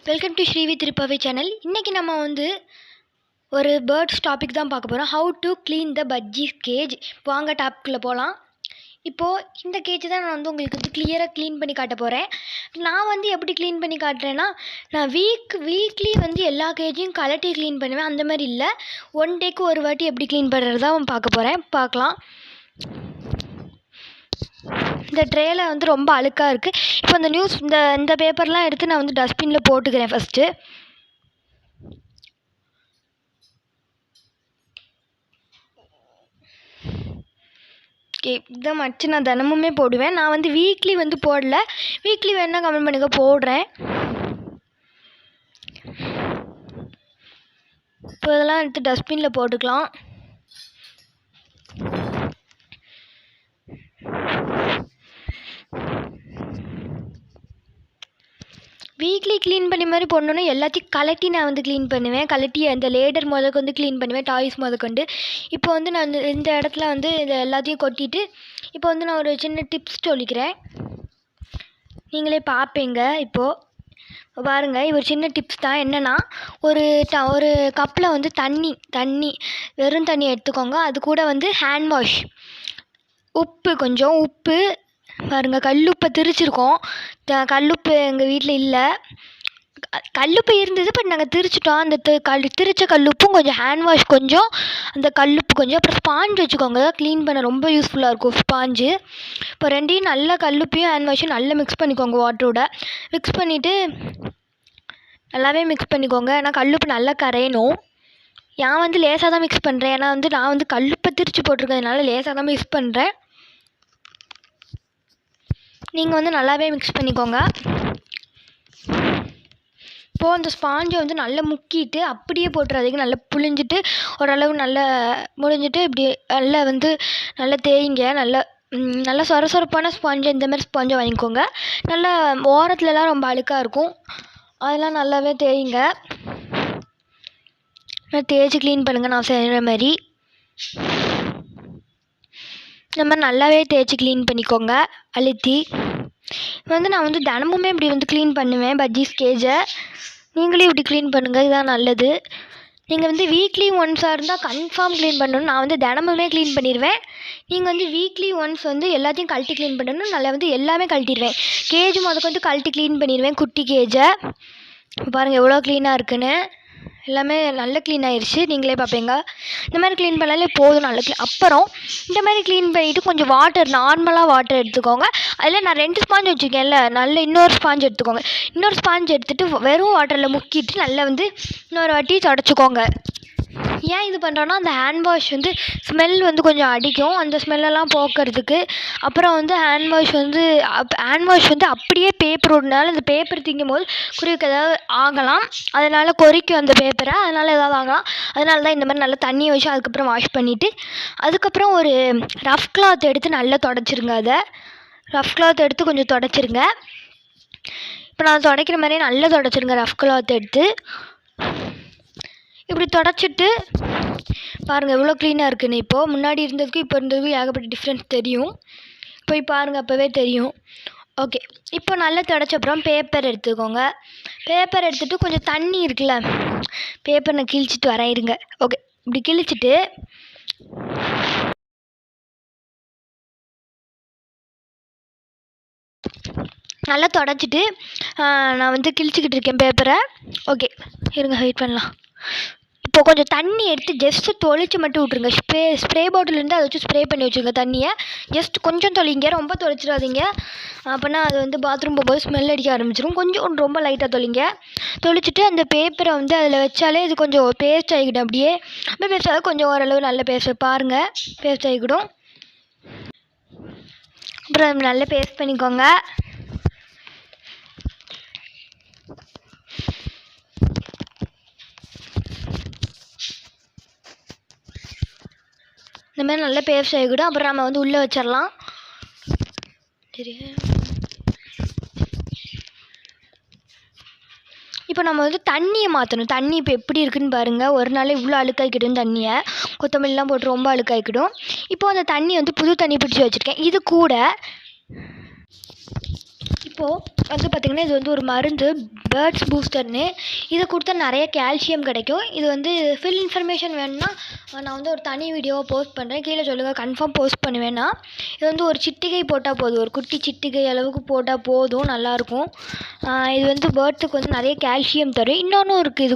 Welcome to Srivi Thiruppavai channel. இன்றைக்கி நம்ம ஒரு பேர்ட்ஸ் டாபிக் தான் பார்க்க போகிறோம். How to clean the budgies cage. வாங்க டாப்பிக்குள்ளே போகலாம். இப்போது இந்த கேஜ் தான் நான் உங்களுக்கு கிளியராக க்ளீன் பண்ணி காட்ட போகிறேன். நான் எப்படி க்ளீன் பண்ணி காட்டுறேன்னா, நான் வீக்லி எல்லா கேஜையும் கலட்டி க்ளீன் பண்ணுவேன். அந்த மாதிரி இல்லை, ஒன் டேக்கு ஒரு வாட்டி எப்படி க்ளீன் பண்ணுறது தான் பார்க்க போகிறேன். பார்க்கலாம். இந்த ட்ரேயில் ரொம்ப அழுக்காக இருக்குது. இப்போ இந்த பேப்பர்லாம் எடுத்து நான் டஸ்ட்பினில் போட்டுக்கிறேன் ஃபஸ்ட்டு. ஓகே, இதை மச்சு நான் தினமுமே போடுவேன். நான் வீக்லி போடல. வீக்லி வேணால் கமெண்ட் பண்ணுங்க, போடுறேன். இப்போ இதெல்லாம் எடுத்து டஸ்ட்பினில் போட்டுக்கலாம். வீக்லி க்ளீன் பண்ணி மாதிரி போடணுன்னா எல்லாத்தையும் கலட்டி நான் க்ளீன் பண்ணுவேன். கலட்டி அந்த லேடர் முதற்கொண்டு க்ளீன் பண்ணுவேன், டாய்ஸ் முதற்கொண்டு. இப்போ நான் இந்த இடத்துல இதை எல்லாத்தையும் கொட்டிட்டு இப்போ நான் ஒரு சின்ன டிப்ஸ் சொல்லிக்கிறேன், நீங்களே பார்ப்பீங்க. இப்போது பாருங்கள், இது ஒரு சின்ன டிப்ஸ் தான். என்னென்னா, ஒரு கப்பில் தண்ணி வெறும் தண்ணி எடுத்துக்கோங்க. அது கூட ஹேண்ட் வாஷ், கொஞ்சம் உப்பு பாருங்கள். கல்லுப்பை திரிச்சிருக்கோம். கல்லுப்பு எங்கள் வீட்டில் இல்லை. கல்லுப்பு இருந்தது, பட் நாங்கள் திரிச்சிட்டோம். அந்த திரிச்ச கல்லுப்பும் கொஞ்சம், ஹேண்ட் வாஷ் கொஞ்சம், அந்த கல்லுப்பு கொஞ்சம், அப்புறம் ஸ்பாஞ்ச் வச்சுக்கோங்க. க்ளீன் பண்ண ரொம்ப யூஸ்ஃபுல்லாக இருக்கும் ஸ்பாஞ்சு. இப்போ ரெண்டையும் நல்லா, கல்லுப்பையும் ஹேண்ட் வாஷும் நல்லா மிக்ஸ் பண்ணிக்கோங்க வாட்டரோட. மிக்ஸ் பண்ணிவிட்டு நல்லாவே மிக்ஸ் பண்ணிக்கோங்க. ஏன்னா கல்லுப்பு நல்லா கரையணும். நான் லேசாக தான் மிக்ஸ் பண்ணுறேன். ஏன்னா நான் கல்லுப்பை திரிச்சு போட்டிருக்கிறதுனால லேசாக தான் மிக்ஸ் பண்ணுறேன். நீங்கள் நல்லாவே மிக்ஸ் பண்ணிக்கோங்க. இப்போது அந்த ஸ்பாஞ்சை நல்லா முக்கிட்டு அப்படியே போட்டுறாதீங்க. நல்லா புழிஞ்சிட்டு ஓரளவு நல்லா முடிஞ்சிட்டு இப்படி நல்லா நல்லா தேய்ங்க. நல்லா சொரப்பான ஸ்பாஞ்சை, இந்த மாதிரி ஸ்பாஞ்சை வாங்கிக்கோங்க. நல்லா ஓரத்துலலாம் ரொம்ப அழுக்காக இருக்கும், அதெல்லாம் நல்லாவே தேய்ங்க. தேய்ச்சி க்ளீன் பண்ணுங்கள், நான் செய்கிற மாதிரி. இந்த மாதிரி நல்லாவே தேய்ச்சி க்ளீன் பண்ணிக்கோங்க அழுத்தி. நான் தினமுமே இப்படி க்ளீன் பண்ணுவேன் பட்ஜீஸ் கேஜை. நீங்களே இப்படி க்ளீன் பண்ணுங்கள், இதுதான் நல்லது. நீங்கள் வீக்லி ஒன்ஸாக இருந்தால் கன்ஃபார்ம் க்ளீன் பண்ணணும். நான் தினமுமே க்ளீன் பண்ணிடுவேன். நீங்கள் வீக்லி ஒன்ஸ் எல்லாத்தையும் கழட்டி க்ளீன் பண்ணணும். நல்லா எல்லாமே கழட்டிடுவேன். கேஜ் முதற்கொண்டு கழட்டி க்ளீன் பண்ணிடுவேன், குட்டி கேஜை. பாருங்கள் எவ்வளோ க்ளீனாக இருக்குன்னு. எல்லாமே நல்லா க்ளீன் ஆயிடுச்சு, நீங்களே பார்ப்பீங்க. இந்த மாதிரி க்ளீன் பண்ணாலே போதும், நல்லா அப்புறம் இந்த மாதிரி க்ளீன் பண்ணிவிட்டு கொஞ்சம் வாட்டர், நார்மலாக வாட்டர் எடுத்துக்கோங்க. அதில் நான் 2 ஸ்பாஞ்ச் வச்சுருக்கேன்ல, நல்ல இன்னொரு ஸ்பாஞ்ச் எடுத்துக்கோங்க. இன்னொரு ஸ்பாஞ்ச் எடுத்துகிட்டு வெறும் வாட்டரில் முக்கிட்டு நல்லா இன்னொரு வாட்டி தொடச்சிக்கோங்க. ஏன் இது பண்ணுறோன்னா, அந்த ஹேண்ட் வாஷ் ஸ்மெல் கொஞ்சம் அடிக்கும். அந்த ஸ்மெல்லெல்லாம் போக்குறதுக்கு. அப்புறம் ஹேண்ட் வாஷ் அப்படியே பேப்பர் ஓடுனால அந்த பேப்பர் திங்கும் போது குருவிக்கு ஏதாவது ஆகலாம். அதனால் கொறிக்கும் அந்த பேப்பரை, அதனால் ஏதாவது ஆகலாம். அதனால தான் இந்த மாதிரி நல்லா தண்ணியை வச்சு அதுக்கப்புறம் வாஷ் பண்ணிவிட்டு, அதுக்கப்புறம் ஒரு ரஃப் கிளாத் எடுத்து நல்லா தொடச்சிருங்க. அதை ரஃப் கிளாத் எடுத்து கொஞ்சம் தொடச்சிருங்க. இப்போ நான் துடைக்கிற மாதிரியே நல்லா தொடச்சிருங்க ரஃப் கிளாத் எடுத்து. இப்படி தொடச்சிட்டு பாருங்கள் எவ்வளோ க்ளீனாக இருக்குன்னு. இப்போது முன்னாடி இருந்ததுக்கும் இப்போ இருந்ததுக்கும் ஏகப்பட்ட டிஃப்ரென்ஸ் தெரியும். போய் பாருங்கள், அப்போவே தெரியும். ஓகே, இப்போ நல்லா தொடச்சப்புறம் பேப்பர் எடுத்துக்கோங்க. பேப்பர் எடுத்துகிட்டு கொஞ்சம் தண்ணி இருக்குல்ல, பேப்பர் நான் கிழிச்சிட்டு வரேன் இருங்க. ஓகே, இப்படி கிழிச்சிட்டு நல்லா தொடச்சிட்டு நான் கிழிச்சிக்கிட்டு இருக்கேன் பேப்பரை. ஓகே இருங்க, வெயிட் பண்ணலாம். இப்போ கொஞ்சம் தண்ணி எடுத்து ஜஸ்ட்டு தொளிச்சு மட்டும் விட்ருங்க. ஸ்ப்ரே பாட்டில் இருந்து அதை வச்சு ஸ்ப்ரே பண்ணி வச்சுருங்க தண்ணியை. ஜஸ்ட் கொஞ்சம் தொளிங்க, ரொம்ப தொளிச்சிடாதீங்க. அப்போனா அது பாத்ரூம் போகும்போது ஸ்மெல் அடிக்க ஆரம்பிச்சிடும். கொஞ்சம் ரொம்ப லைட்டாக தொளிங்க. தொளிச்சிட்டு அந்த பேப்பரை அதில் வச்சாலே இது கொஞ்சம் பேஸ்ட் ஆகிக்கிடும். அப்படியே பேஸ்ட் கொஞ்சம் ஓரளவு நல்ல பேஸ்ட் பாருங்கள், பேஸ்ட் ஆகிக்கிடும். அப்புறம் நல்லா பேஸ்ட் பண்ணிக்கோங்க. இந்த மாதிரி நல்லா பேஸ்ட் ஆகிக்கிடும். அப்புறம் நம்ம உள்ளே வச்சிடலாம். சரி, இப்போ நம்ம தண்ணியை மாற்றணும். தண்ணி இப்போ எப்படி இருக்குதுன்னு பாருங்கள். ஒரு நாள் இவ்வளோ அழுக்காக்கிடும் தண்ணியை. கொத்தமல்லாம் போட்டு ரொம்ப அழுக்காக்கிடும். இப்போது அந்த தண்ணி புது தண்ணி பிடிச்சி வச்சுருக்கேன். இது கூட இப்போது பார்த்திங்கன்னா இது ஒரு மருந்து பேர்ட்ஸ் பூஸ்டர்னு. இதை கொடுத்தா நிறைய கால்சியம் கிடைக்கும். இது வந்து ஃபில் இன்ஃபர்மேஷன் வேணும்னா நான் வந்து ஒரு தனி வீடியோவை போஸ்ட் பண்ணுறேன், கீழே சொல்லுங்கள், கன்ஃபார்ம் போஸ்ட் பண்ணுவேன்னா. இது வந்து ஒரு சிட்டிகை போட்டால் போதும், ஒரு குட்டி சிட்டிகை அளவுக்கு போட்டால் போதும், நல்லாயிருக்கும். இது வந்து பேர்ட்ஸுக்கு வந்து நிறைய கால்சியம் தரும். இன்னொன்றும் இருக்குது,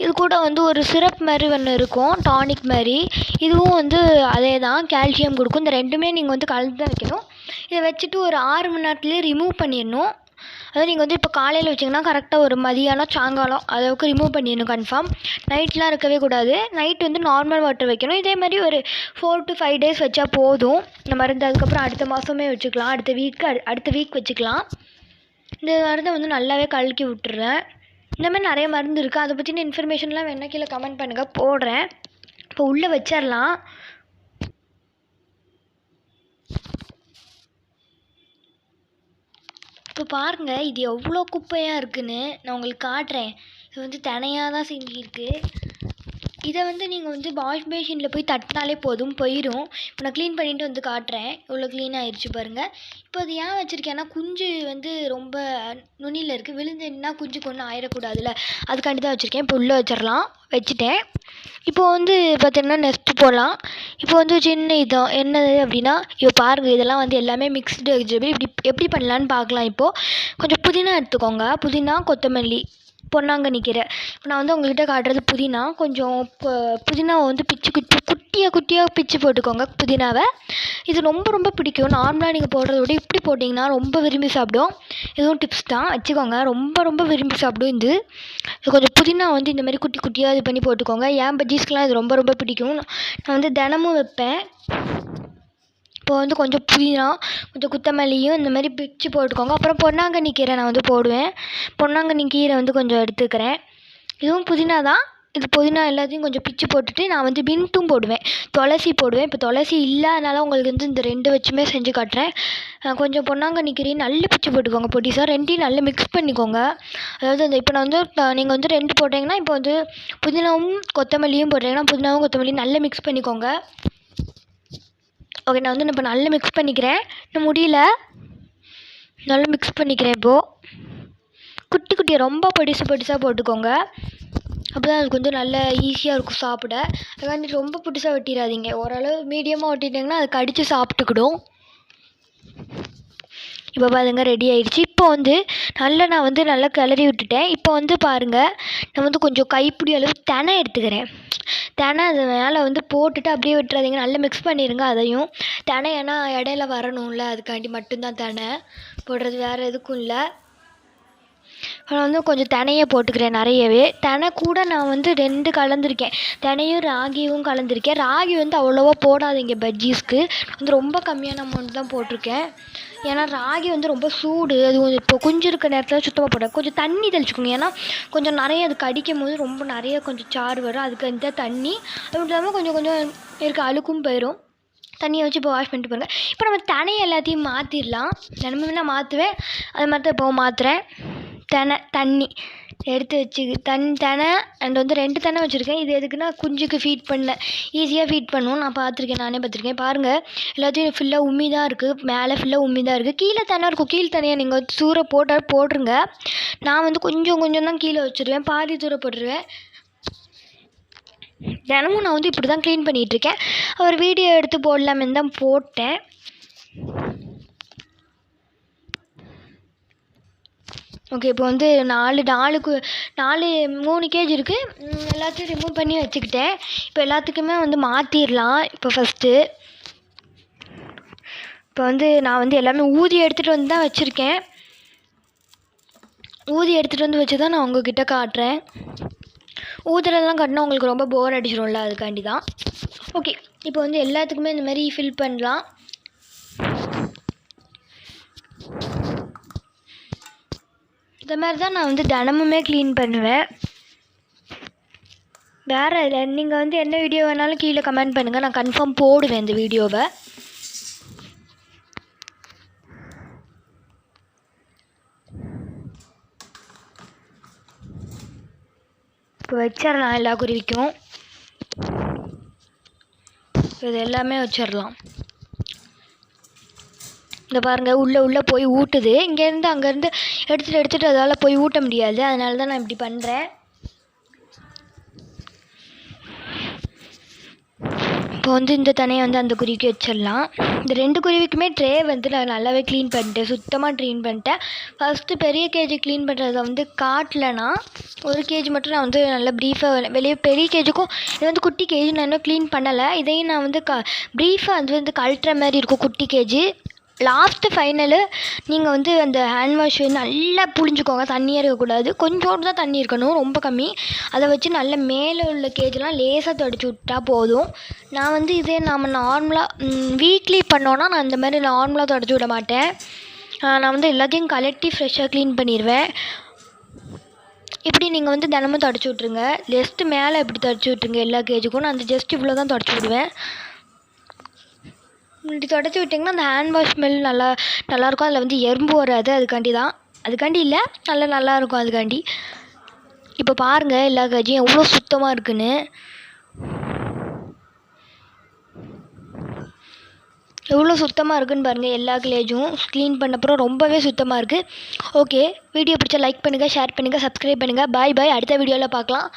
இது கூட வந்து ஒரு சிரப் மாதிரி ஒன்று இருக்கும், டானிக் மாதிரி. இதுவும் வந்து அதே தான், கால்சியம் கொடுக்கும். இந்த ரெண்டுமே நீங்கள் வந்து கலந்து தான் வைக்கணும். இதை வச்சுட்டு ஒரு 6 மணி நேரத்துலேயே ரிமூவ் பண்ணிடணும். அதாவது நீங்கள் வந்து இப்போ காலையில் வச்சிங்கன்னா கரெக்டாக ஒரு மதியானம் சாயங்காலம் அளவுக்கு ரிமூவ் பண்ணிடணும் கன்ஃபார்ம். நைட்லாம் இருக்கவே கூடாது. நைட் வந்து நார்மல் வாட்டர் வைக்கணும். இதே மாதிரி ஒரு 4 to 5 days வச்சா போதும் இந்த மருந்து. அதுக்கப்புறம் அடுத்த மாதமே வச்சுக்கலாம், அடுத்த வீக் வச்சுக்கலாம். இந்த மருந்தை வந்து நல்லாவே கலக்கி விட்டுறேன். இந்த மாதிரி நிறைய மருந்து இருக்குது. அதை பற்றின இன்ஃபர்மேஷன்லாம் வேணால் கீழே கமெண்ட் பண்ணுங்கள், போடுறேன். இப்போ உள்ளே வச்சிடலாம். இப்போ பாருங்கள், இது எவ்வளோ குப்பையாக இருக்குதுன்னு நான் உங்களுக்கு காட்டுறேன். இது வந்து தனியாக தான் செஞ்சுருக்கு. இதை வந்து நீங்கள் வந்து வாஷ் பேஷனில் போய் தட்டினாலே போதும், போயிடும். இப்போ நான் க்ளீன் பண்ணிவிட்டு வந்து காட்டுறேன், இவ்வளோ க்ளீன் ஆகிடுச்சு பாருங்கள். இப்போ அது ஏன் வச்சுருக்கேன்னா, குஞ்சு வந்து ரொம்ப நுனியில் இருக்குது, விழுந்துன்னா குஞ்சுக்கு ஒன்றும் ஆயிடக்கூடாதுல்ல, அதுக்காண்டி தான் வச்சுருக்கேன். இப்போ உள்ளே வச்சுட்டேன். இப்போ வந்து பார்த்திங்கன்னா நெக்ஸ்ட்டு போகலாம். இப்போ வந்து சின்ன இதான் என்னது அப்படின்னா, இப்போ பாருங்கள், இதெல்லாம் வந்து எல்லாமே மிக்ஸ்டு வெஜிடபிள். இப்படி எப்படி பண்ணலான்னு பார்க்கலாம். இப்போது கொஞ்சம் புதினா எடுத்துக்கோங்க, புதினா, கொத்தமல்லி, பொன்னாங்கண்ணி கீரை. இப்போ நான் வந்து உங்கள்கிட்ட காட்டுறது புதினா. கொஞ்சம் புதினாவை வந்து குட்டியாக பிச்சு போட்டுக்கோங்க புதினாவை. இது ரொம்ப ரொம்ப பிடிக்கும். நார்மலாக நீங்கள் போடுறத விட இப்படி போட்டிங்கன்னா ரொம்ப விரும்பி சாப்பிடும். இதுவும் டிப்ஸ் தான், வச்சுக்கோங்க. ரொம்ப ரொம்ப விரும்பி சாப்பிடும் இது. கொஞ்சம் புதினா வந்து இந்த மாதிரி குட்டியாக இது பண்ணி போட்டுக்கோங்க. ஏன் பஜ்ஜீஸ்க்கெலாம் இது ரொம்ப ரொம்ப பிடிக்கும். நான் வந்து தினமும் வைப்பேன். இப்போ வந்து கொஞ்சம் புதினா, கொஞ்சம் கொத்தமல்லியும் இந்த மாதிரி பிச்சு போட்டுக்கோங்க. அப்புறம் பொன்னாங்கண்ணி கீரை நான் வந்து போடுவேன். பொன்னாங்கண்ணி கீரை வந்து கொஞ்சம் எடுத்துக்கிறேன். இதுவும் புதினா தான். இது புதினா எல்லாத்தையும் கொஞ்சம் பிச்சு போட்டுட்டு நான் வந்து மின்ட்டும் போடுவேன், துளசி போடுவேன். இப்போ துளசி இல்லாதனால உங்களுக்கு வந்து இந்த 2 வச்சுமே செஞ்சு காட்டுறேன். கொஞ்சம் பொன்னாங்கண்ணி கீரையும் நல்லா பிச்சு போட்டுக்கோங்க பொடிசாக. 2ஐயும் நல்லா மிக்ஸ் பண்ணிக்கோங்க. அதாவது அந்த இப்போ நான் வந்து நீங்கள் வந்து 2 போட்டிங்கன்னா, இப்போ வந்து புதினாவும் கொத்தமல்லியும் போட்டிங்கன்னா புதினாவும் கொத்தமல்லியும் நல்லா மிக்ஸ் பண்ணிக்கோங்க. ஓகே, நான் வந்து இப்போ நல்லா மிக்ஸ் பண்ணிக்கிறேன். இன்னும் முடியல, நல்லா மிக்ஸ் பண்ணிக்கிறேன். இப்போது குட்டியாக ரொம்ப பொடிசாக போட்டுக்கோங்க. அப்போ தான் அதுக்கு வந்து நல்லா ஈஸியாக இருக்கும் சாப்பிட. அதுக்காண்டி ரொம்ப புதுசாக வெட்டிடாதீங்க, ஓரளவு மீடியமாக வெட்டிட்டிங்கன்னா அது கடித்து சாப்பிட்டுக்கிடும். இப்போ பாருங்க, ரெடி ஆகிடுச்சு. இப்போ வந்து நான் வந்து நல்லா கிளறி விட்டுட்டேன். இப்போ வந்து பாருங்கள், நான் வந்து கொஞ்சம் கைப்பிடி அளவு தெனை எடுத்துக்கிறேன். தெனை அது மேலே வந்து போட்டுட்டு அப்படியே விட்டுறாதீங்க, நல்லா மிக்ஸ் பண்ணிடுங்க அதையும். தெனை ஏன்னா இடையில வரணும்ல, அதுக்காண்டி மட்டும்தான் தெனை போடுறது, வேறு எதுக்கும் இல்லை. நான் வந்து கொஞ்சம் தெனையை போட்டுக்கிறேன் நிறையவே. தெனை கூட நான் வந்து 2 கலந்துருக்கேன், தெனையும் ராகியும் கலந்துருக்கேன். ராகி வந்து அவ்வளோவா போடாதீங்க பஜ்ஜீஸ்க்கு, வந்து ரொம்ப கம்மியான அமௌண்ட் தான் போட்டிருக்கேன். ஏன்னா ராகி வந்து ரொம்ப சூடு. அது இப்போ குஞ்சு இருக்க நேரத்தில் சுத்தமாக போட கொஞ்சம் தண்ணி தெளிச்சுக்கோங்க. ஏன்னா கொஞ்சம் நிறைய அது கடிக்கும் போது ரொம்ப நிறைய கொஞ்சம் சாறு வரும், அதுக்கு இந்த தண்ணி. அது மட்டும் இல்லாமல் கொஞ்சம் இருக்க அழுக்கும் போயிடும். தண்ணியை வச்சு இப்போ வாஷ் பண்ணிட்டு பாருங்கள். இப்போ நம்ம தெனையை எல்லாத்தையும் மாற்றிடலாம். தினமும் நான் மாற்றுவேன், அது மாதிரி தான் இப்போ மாற்றுறேன். தண்ணி எடுத்து வச்சு தெனை அண்ட் வந்து 2 தெனை வச்சுருக்கேன். இது எதுக்குன்னா குஞ்சுக்கு ஃபீட் பண்ண ஈஸியாக ஃபீட் பண்ணுவோம். நானே பார்த்துருக்கேன். பாருங்கள், எல்லாத்தையும் ஃபுல்லாக உம்மி தான் இருக்குது, மேலே ஃபுல்லாக உம்மி தான் இருக்குது. கீழே தெனை இருக்கும், கீழே தனியாக நீங்கள் வந்து தூர போட்டுருங்க. நான் வந்து கொஞ்சம் தான் கீழே வச்சுருவேன், பாதி தூர போட்டுருவேன். தினமும் நான் வந்து இப்படி தான் க்ளீன் பண்ணிகிட்ருக்கேன். ஒரு வீடியோ எடுத்து போடலாமேன்னு தான் போட்டேன். ஓகே, இப்போ வந்து 3 கேஜி இருக்குது. எல்லாத்தையும் ரிமூவ் பண்ணி வச்சுக்கிட்டேன். இப்போ எல்லாத்துக்குமே வந்து மாற்றிடலாம். இப்போ ஃபஸ்ட்டு இப்போ வந்து நான் வந்து எல்லாமே ஊதி எடுத்துகிட்டு வந்து தான் வச்சுருக்கேன். ஊதி எடுத்துகிட்டு வந்து வச்சு தான் நான் உங்ககிட்ட காட்டுறேன். ஊதுறதெல்லாம் காட்டினா உங்களுக்கு ரொம்ப போர் அடிச்சிடும்ல, அதுக்காண்டி தான். ஓகே, இப்போ வந்து எல்லாத்துக்குமே இந்த மாதிரி ஃபில் பண்ணலாம். இந்த மாதிரி தான் நான் வந்து தினமுமே க்ளீன் பண்ணுவேன். வேறு நீங்கள் வந்து என்ன வீடியோ வேணாலும் கீழே கமெண்ட் பண்ணுங்கள், நான் கன்ஃபார்ம் போடுவேன் இந்த வீடியோவை. இப்போ வச்சிடலாம் எல்லா குருவிக்கும். இது எல்லாமே வச்சிடலாம். இந்த பாருங்கள் உள்ளே போய் ஊட்டுது. இங்கேருந்து அங்கேருந்து எடுத்துகிட்டு அதால் போய் ஊட்ட முடியாது. அதனால தான் நான் இப்படி பண்ணுறேன். இப்போ வந்து இந்த தனையை வந்து அந்த குருவிக்கு வச்சிடலாம். இந்த 2 குருவிக்குமே ட்ரே வந்து நான் நல்லாவே க்ளீன் பண்ணிட்டேன், சுத்தமாக க்ளீன் பண்ணிட்டேன். ஃபஸ்ட்டு பெரிய கேஜி க்ளீன் பண்ணுறதை வந்து காட்டலைன்னா 1 கேஜி மட்டும் நான் வந்து நல்லா ப்ரீஃபாக வெளியே பெரிய கேஜுக்கும் இது வந்து குட்டி கேஜி நான் இன்னும் க்ளீன் பண்ணலை. இதையும் நான் வந்து ப்ரீஃபாக அது வந்து கழட்டுற மாதிரி இருக்கும் குட்டி கேஜி. லாஸ்ட்டு ஃபைனலு நீங்கள் வந்து அந்த ஹேண்ட் வாஷ் நல்லா புழிஞ்சுக்கோங்க. தண்ணியே இருக்கக்கூடாது, கொஞ்சோண்டு தான் தண்ணி இருக்கணும், ரொம்ப கம்மி. அதை வச்சு நல்ல மேலே உள்ள கேஜெலாம் லேசாக தொடச்சி விட்டா போதும். நான் வந்து இதே நம்ம நார்மலாக வீக்லி பண்ணோன்னா நான் இந்த மாதிரி நார்மலாக தொடச்சி விட மாட்டேன். நான் வந்து எல்லாத்தையும் கலட்டி ஃப்ரெஷ்ஷாக க்ளீன் பண்ணிடுவேன். இப்படி நீங்கள் வந்து தினமும் தொடச்சி விட்ருங்க. ஜஸ்ட்டு மேலே இப்படி தொடச்சி விட்ருங்க எல்லா கேஜுக்கும். நான் அந்த ஜஸ்ட் இவ்வளோ தான் தொடச்சி விடுவேன். இப்படி தொடச்சி விட்டிங்கன்னா அந்த ஹேண்ட் வாஷ் ஸ்மெல் நல்லாயிருக்கும். அதில் வந்து எறும்பு வராது. அதுக்காண்டி இல்லை, நல்லாயிருக்கும் அதுக்காண்டி. இப்போ பாருங்கள் எல்லா கேஜும் எவ்வளோ சுத்தமாக இருக்குன்னு. எவ்வளோ சுத்தமாக இருக்குதுன்னு பாருங்கள். எல்லா கேஜும் க்ளீன் பண்ண அப்புறம் ரொம்பவே சுத்தமாக இருக்குது. ஓகே, வீடியோ பிடிச்சா லைக் பண்ணுங்கள், ஷேர் பண்ணுங்கள், சப்ஸ்கிரைப் பண்ணுங்கள். பாய். அடுத்த வீடியோவில் பார்க்கலாம்.